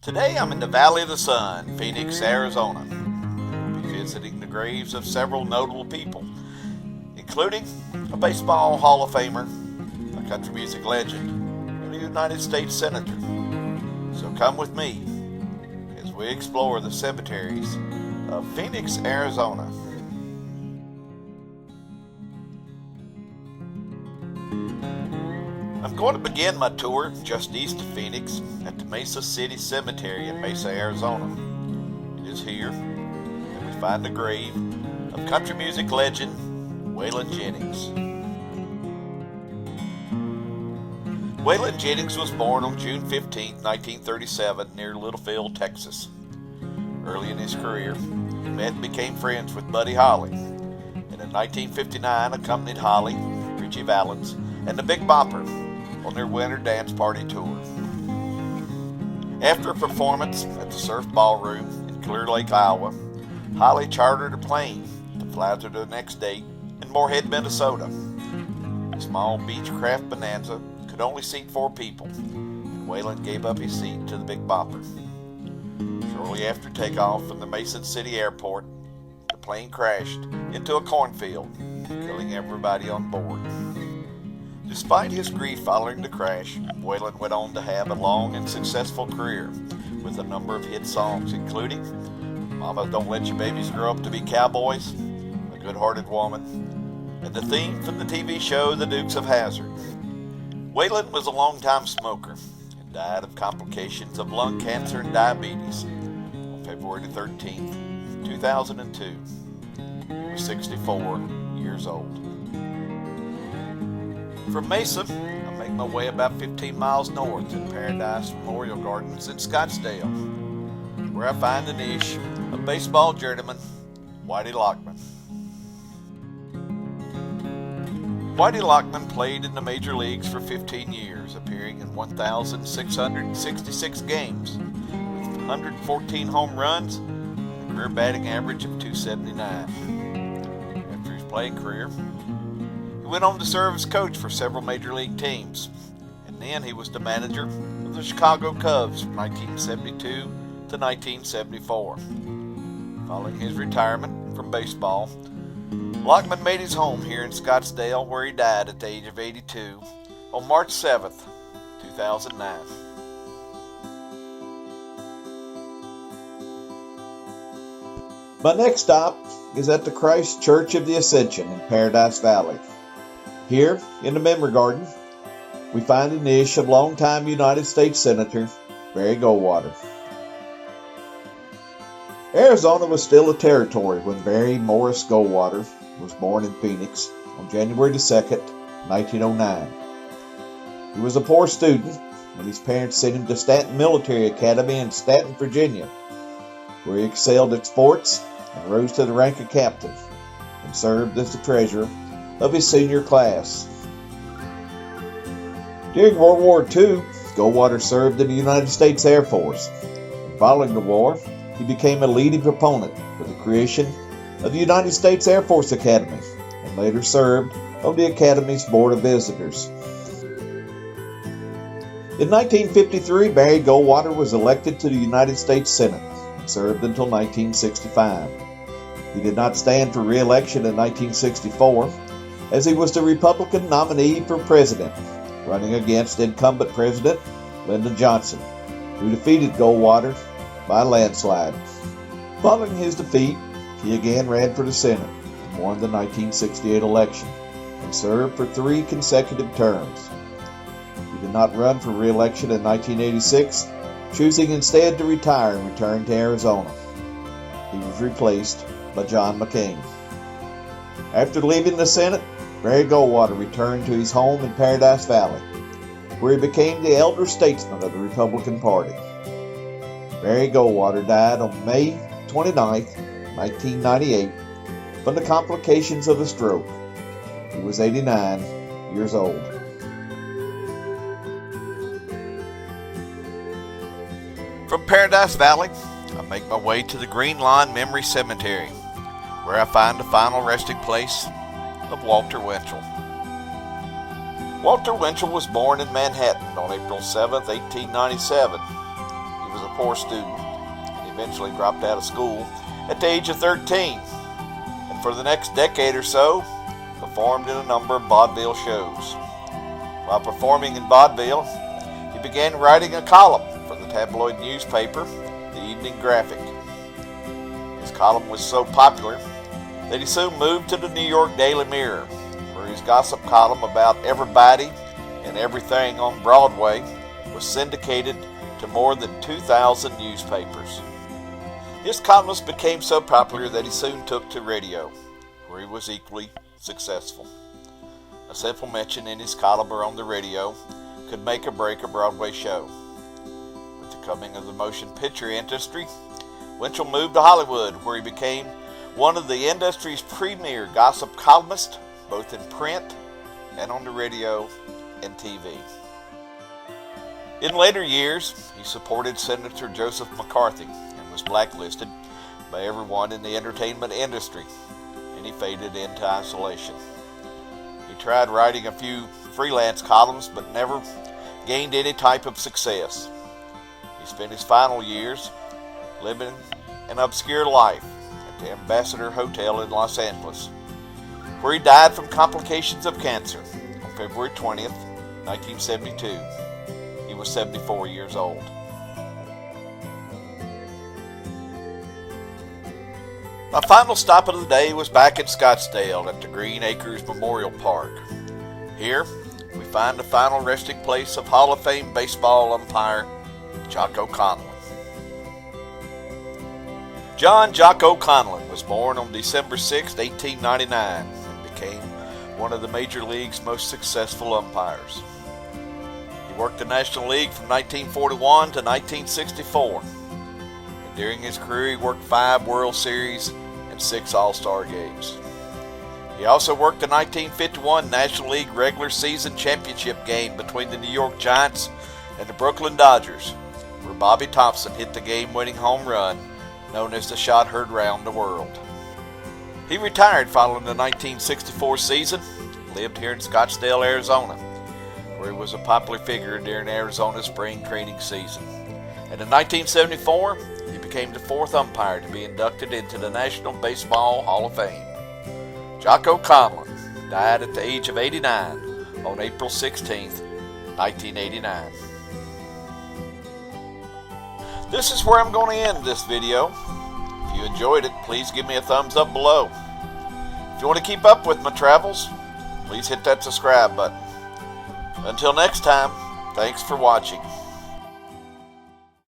Today I'm in the Valley of the Sun, Phoenix, Arizona. I'll be visiting the graves of several notable people, including a baseball Hall of Famer, a country music legend, and a United States Senator. So come with me as we explore the cemeteries of Phoenix, Arizona. I'm going to begin my tour just east of Phoenix at the Mesa City Cemetery in Mesa, Arizona. It is here that we find the grave of country music legend Waylon Jennings. Waylon Jennings was born on June 15, 1937, near Littlefield, Texas. Early in his career, he met and became friends with Buddy Holly, and in 1959 accompanied Holly, Ritchie Valens, and the Big Bopper on their winter dance party tour. After a performance at the Surf Ballroom in Clear Lake, Iowa, Holly chartered a plane to fly to the next date in Moorhead, Minnesota. A small Beechcraft Bonanza could only seat 4 people, and Waylon gave up his seat to the Big Bopper. Shortly after takeoff from the Mason City Airport, the plane crashed into a cornfield, killing everybody on board. Despite his grief following the crash, Waylon went on to have a long and successful career with a number of hit songs, including Mama Don't Let Your Babies Grow Up to Be Cowboys, A Good-Hearted Woman, and the theme from the TV show The Dukes of Hazzard. Waylon was a longtime smoker and died of complications of lung cancer and diabetes on February 13, 2002. He was 64 years old. From Mesa, I make my way about 15 miles north to Paradise Memorial Gardens in Scottsdale, where I find a niche of baseball journeyman Whitey Lockman. Whitey Lockman played in the major leagues for 15 years, appearing in 1,666 games with 114 home runs and a career batting average of .279. After his playing career, he went on to serve as coach for several major league teams, and then he was the manager of the Chicago Cubs from 1972 to 1974. Following his retirement from baseball, Lockman made his home here in Scottsdale, where he died at the age of 82 on March 7, 2009. My next stop is at the Christ Church of the Ascension in Paradise Valley. Here, in the Memory Garden, we find a niche of longtime United States Senator Barry Goldwater. Arizona was still a territory when Barry Morris Goldwater was born in Phoenix on January 2, 1909. He was a poor student, and his parents sent him to Stanton Military Academy in Stanton, Virginia, where he excelled at sports and rose to the rank of captain and served as the treasurer of his senior class. During World War II, Goldwater served in the United States Air Force. Following the war, he became a leading proponent for the creation of the United States Air Force Academy and later served on the Academy's Board of Visitors. In 1953, Barry Goldwater was elected to the United States Senate and served until 1965. He did not stand for re-election in 1964, as he was the Republican nominee for president, running against incumbent President Lyndon Johnson, who defeated Goldwater by a landslide. Following his defeat, he again ran for the Senate and won the 1968 election and served for 3 consecutive terms. He did not run for re-election in 1986, choosing instead to retire and return to Arizona. He was replaced by John McCain. After leaving the Senate, Barry Goldwater returned to his home in Paradise Valley, where he became the elder statesman of the Republican Party. Barry Goldwater died on May 29, 1998, from the complications of a stroke. He was 89 years old. From Paradise Valley, I make my way to the Green Lawn Memory Cemetery, where I find the final resting place of Walter Winchell. Walter Winchell was born in Manhattan on April 7, 1897. He was a poor student. He eventually dropped out of school at the age of 13, and for the next decade or so, performed in a number of vaudeville shows. While performing in vaudeville, he began writing a column for the tabloid newspaper, the Evening Graphic. His column was so popular that he soon moved to the New York Daily Mirror, where his gossip column about everybody and everything on Broadway was syndicated to more than 2,000 newspapers. His columns became so popular that he soon took to radio, where he was equally successful. A simple mention in his column or on the radio could make or break a Broadway show. With the coming of the motion picture industry, Winchell moved to Hollywood, where he became one of the industry's premier gossip columnists, both in print and on the radio and TV. In later years, he supported Senator Joseph McCarthy and was blacklisted by everyone in the entertainment industry, and he faded into isolation. He tried writing a few freelance columns, but never gained any type of success. He spent his final years living an obscure life at the Ambassador Hotel in Los Angeles, where he died from complications of cancer on February 20th, 1972. He was 74 years old. My final stop of the day was back in Scottsdale at the Green Acres Memorial Park. Here, we find the final resting place of Hall of Fame baseball umpire Jocko Conlan. John Jocko Conlan was born on December 6, 1899, and became one of the Major League's most successful umpires. He worked the National League from 1941 to 1964. And during his career, he worked 5 World Series and 6 All-Star games. He also worked the 1951 National League regular season championship game between the New York Giants and the Brooklyn Dodgers, where Bobby Thompson hit the game-winning home run, known as the shot heard round the world. He retired following the 1964 season, lived here in Scottsdale, Arizona, where he was a popular figure during Arizona's spring training season. And in 1974, he became the 4th umpire to be inducted into the National Baseball Hall of Fame. Jocko Conlan died at the age of 89 on April 16, 1989. This is where I'm going to end this video. If you enjoyed it, please give me a thumbs up below. If you want to keep up with my travels, please hit that subscribe button. Until next time, thanks for watching.